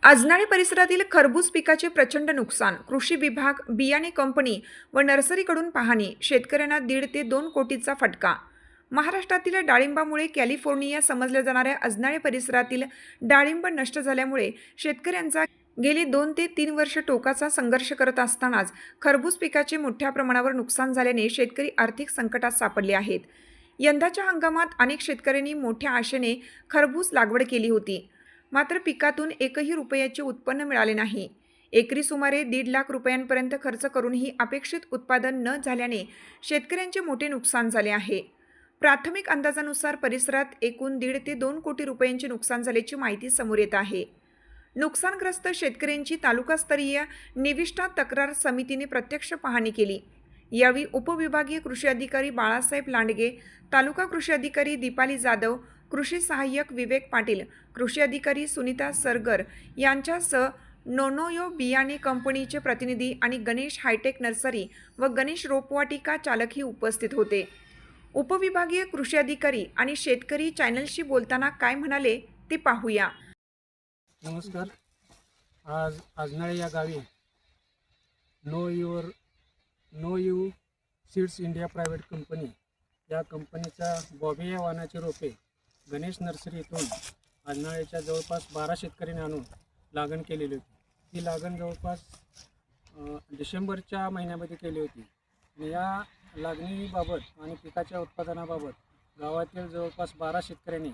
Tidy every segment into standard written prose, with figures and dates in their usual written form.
आजनाळे परिसरातील खरबूज पिकाचे प्रचंड नुकसान. कृषी विभाग, बियाणे कंपनी व नर्सरीकडून पाहणी. शेतकऱ्यांना 1.5 ते 2 कोटीचा फटका. महाराष्ट्रातील डाळिंबामुळे कॅलिफोर्निया समजल्या जाणाऱ्या आजनाळे परिसरातील डाळिंब नष्ट झाल्यामुळे शेतकऱ्यांचा गेली 2 ते 3 वर्ष टोकाचा संघर्ष करत असतानाच खरबूज पिकाचे मोठ्या प्रमाणावर नुकसान झाल्याने शेतकरी आर्थिक संकटात सापडले आहेत. यंदाच्या हंगामात अनेक शेतकऱ्यांनी मोठ्या आशेने खरबूज लागवड केली होती. मात्र पिकातून एकही रुपयाचे उत्पन्न मिळाले नाही. एकरी सुमारे 1.5 लाख रुपयांपर्यंत खर्च करूनही अपेक्षित उत्पादन न झाल्याने शेतकऱ्यांचे मोठे नुकसान झाले आहे. प्राथमिक अंदाजानुसार परिसरात एकूण 1.5 ते 2 कोटी रुपयांचे नुकसान झाल्याची माहिती समोर येत आहे. नुकसानग्रस्त शेतकऱ्यांची तालुकास्तरीय निविष्ठा तक्रार समितीने प्रत्यक्ष पाहणी केली. यावेळी उपविभागीय कृषी अधिकारी बाळासाहेब लांडगे, तालुका कृषी अधिकारी दीपाली जाधव, कृषी सहाय्यक विवेक पाटील, कृषी अधिकारी सुनीता सरगर यांच्यासह नोनोयो बियाणे कंपनीचे प्रतिनिधी आणि गणेश हायटेक नर्सरी व गणेश रोपवाटिका चालकही उपस्थित होते. उपविभागीय कृषी अधिकारी आणि शेतकरी चॅनलशी बोलताना काय म्हणाले ते पाहूया. नमस्कार. आज आजनाळे या गावी नो यू सीड्स इंडिया प्रायव्हेट कंपनी या कंपनीच्या बॉबी या वाहनाची रोपे गणेश नर्सरी इथून आजनाळेच्या जवळपास 12 शेतकऱ्यांनी आणून लागण केलेली होती. ही लागण जवळपास डिसेंबरच्या महिन्यामध्ये केली होती. आणि या लागणीबाबत आणि पिकाच्या उत्पादनाबाबत गावातील जवळपास 12 शेतकऱ्यांनी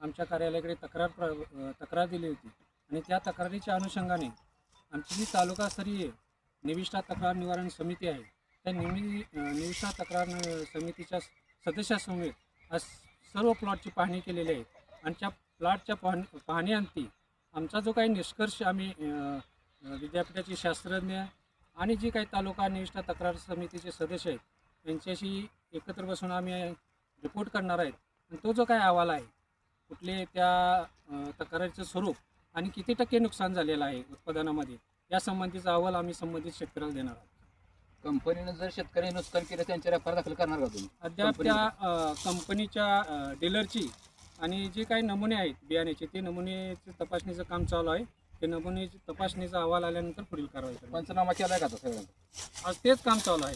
आमच्या कार्यालयाकडे तक्रार दिली होती. आणि त्या तक्रारीच्या अनुषंगाने आमची जी तालुकास्तरीय निविष्ठा तक्रार निवारण समिती आहे, त्या निविष्ठा तक्रार समितीच्या सदस्यासमवेत आज सर्व प्लॉटची पाहणी केलेली आहे. आणि त्या प्लॉटच्या पाहणीअंती आमचा जो काही निष्कर्ष आम्ही विद्यापीठाचे शास्त्रज्ञ आणि जी काही तालुका निविष्ठा तक्रार समितीचे सदस्य आहेत यांच्याशी एकत्र बसून आम्ही रिपोर्ट करणार आहेत. आणि तो जो काही अहवाल आहे, कुठले त्या तक्रारीचं स्वरूप आणि किती टक्के नुकसान झालेलं आहे उत्पादनामध्ये, या संबंधीचा अहवाल आम्ही संबंधित शेतकऱ्याला देणार आहोत. कंपनीनं जर शेतकऱ्यांनी नुकसान केलं त्यांच्या एफ दाखल करणार का तुम्ही? अद्याप त्या कंपनीच्या डीलरची आणि जे काही नमुने आहेत बियाण्याचे, ते नमुनेचे तपासणीचं काम चालू आहे. ते नमुनेची तपासणीचा अहवाल आल्यानंतर पुढील कारवाई करू. पंचनामा केला का सगळ्यांना? आज तेच काम चालू आहे.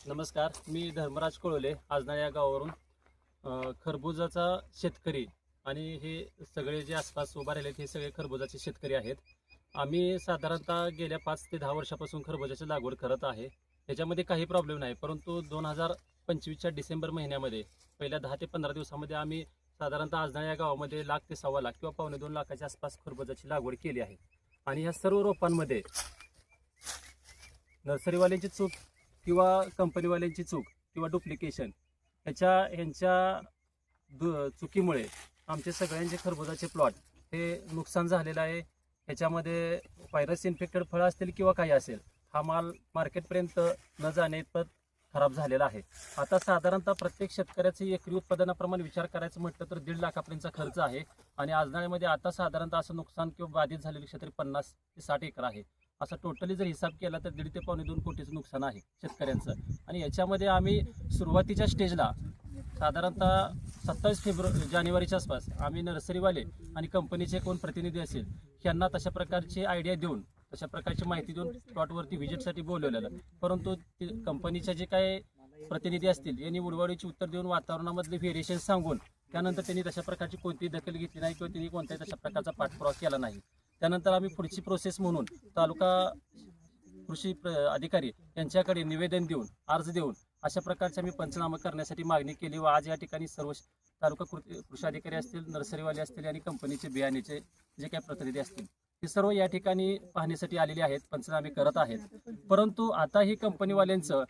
नमस्कार, मी धर्मराज कोळोले, आजनाळे या गावावरून खरबुजाचा शेतकरी आणि हे सगळे जे आसपास उभा राहिले हे सगळे खरबुजाचे शेतकरी आहेत. आम्ही साधारणतः गेल्या 5 ते 10 वर्षापासून खरबुजाची लागवड करत आहे. त्याच्यामध्ये काही प्रॉब्लेम नाही, परंतु 2025च्या डिसेंबर महिन्यामध्ये पहिल्या 10 ते 15 दिवसामध्ये आम्ही साधारणतः आजनाळे या गावामध्ये 1 लाख ते 1.25 लाख किंवा 1.25 लाखाच्या आसपास खरबुजाची लागवड केली आहे. आणि ह्या सर्व रोपांमध्ये नर्सरीवाल्यांची चूक किंवा कंपनीवाल्यांची चूक किंवा डुप्लिकेशन ह्यांच्या चुकीमुळे आमचे सगळ्यांचे खरबुजाचे प्लॉट हे नुकसान झालेलं आहे. ह्याच्यामध्ये व्हायरस इन्फेक्टेड फळं असतील किंवा काही असेल, हा माल मार्केटपर्यंत न जाणे इतपत खराब झालेला आहे. आता साधारणतः प्रत्येक शेतकऱ्याचं एकरी उत्पादनाप्रमाणे विचार करायचं म्हटलं तर 1.5 लाखापर्यंतचा खर्च आहे. आणि आजनाळेमध्ये आता साधारणतः असं नुकसान किंवा बाधित झालेलं क्षेत्र 50 ते 60 एकर आहे. असं टोटली जर हिसाब केला तर 1.5 ते 1.25 कोटीचं नुकसान आहे शेतकऱ्यांचं. आणि याच्यामध्ये आम्ही सुरुवातीच्या स्टेजला साधारणतः 27 जानेवारीच्या आसपास आम्ही नर्सरीवाले आणि कंपनीचे कोण प्रतिनिधी असेल यांना तशा प्रकारची आयडिया देऊन, तशा प्रकारची माहिती देऊन प्लॉटवरती व्हिजिटसाठी बोलवलेलं. परंतु कंपनीचे जे काही प्रतिनिधी असतील यांनी उडवाडीची उत्तर देऊन वातावरणामधले व्हेरिएशन सांगून त्यानंतर त्यांनी तशा प्रकारची कोणतीही दखल घेतली नाही किंवा त्यांनी कोणत्याही तशा प्रकारचा पाठपुरावा केला नाही. त्यानंतर आम्ही पुढची प्रोसेस म्हणून तालुका कृषी अधिकारी यांच्याकडे निवेदन देऊन, अर्ज देऊन अशा प्रकारचे आम्ही पंचनामा करण्यासाठी मागणी केली. व आज या ठिकाणी सर्व तालुका कृषी अधिकारी असतील, नर्सरीवाले असतील आणि कंपनीचे बियाण्याचे जे काही प्रतिनिधी असतील हे सर्व या ठिकाणी पाहण्यासाठी आलेले आहेत, पंचनामे करत आहेत. परंतु आता ही कंपनीवाल्यांचं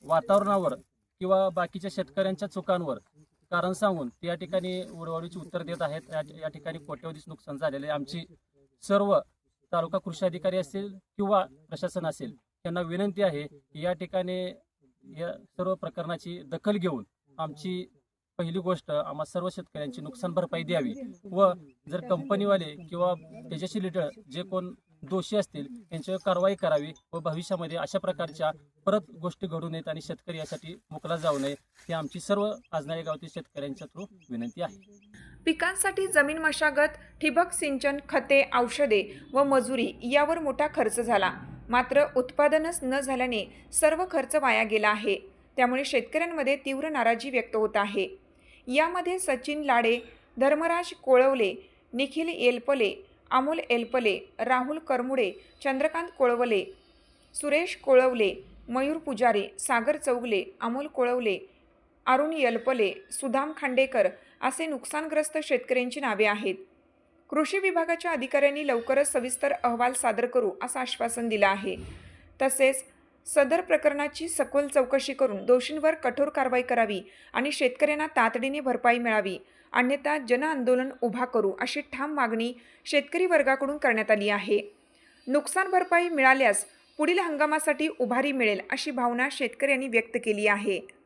वातावरणावर किंवा बाकीच्या शेतकऱ्यांच्या चुकांवर कारण सांगून ते या ठिकाणी उडवाडीची उत्तर देत आहेत. या ठिकाणी कोट्यवधीच नुकसान झालेले. आमची सर्व तालुका कृषी अधिकारी असतील किंवा प्रशासन असेल यांना विनंती आहे की या ठिकाणी या सर्व प्रकरणाची दखल घेऊन आमची पहिली गोष्ट आम्हा सर्व शेतकऱ्यांची नुकसान भरपाई द्यावी. व जर कंपनीवाले किंवा त्याच्याशी रिलेटेड जे कोण दोषी असतील यांच्यावर कारवाई करावी व भविष्यामध्ये अशा प्रकारच्या परत गोष्टी घडू नयेत आणि शेतकरी यासाठी मुकला जाऊ नये ही आमची सर्व आजनाळे गावातील शेतकऱ्यांच्या थ्रू विनंती आहे. पिकांसाठी जमीन मशागत, ठिबक सिंचन, खते, औषधे व मजुरी यावर मोठा खर्च झाला. मात्र उत्पादनच न झाल्याने सर्व खर्च वाया गेला आहे. त्यामुळे शेतकऱ्यांमध्ये तीव्र नाराजी व्यक्त होत आहे. यामध्ये सचिन लाडे, धर्मराज कोळवले, निखिल येलपले, अमोल येलपले, राहुल करमुडे, चंद्रकांत कोळवले, सुरेश कोळवले, मयूर पुजारी, सागर चौगले, अमोल कोळवले, अरुण येलपले, सुदाम खांडेकर असे नुकसानग्रस्त शेतकऱ्यांची नावे आहेत. कृषी विभागाच्या अधिकाऱ्यांनी लवकरच सविस्तर अहवाल सादर करू असं आश्वासन दिलं आहे. तसेच सदर प्रकरणाची सखोल चौकशी करून दोषींवर कठोर कारवाई करावी आणि शेतकऱ्यांना तातडीने भरपाई मिळावी, अन्यथा जनआंदोलन उभा करू अशी ठाम मागणी शेतकरी वर्गाकडून करण्यात आली आहे. नुकसान भरपाई मिळाल्यास पुढील हंगामासाठी उभारी मिळेल अशी भावना शेतकऱ्यांनी व्यक्त केली आहे.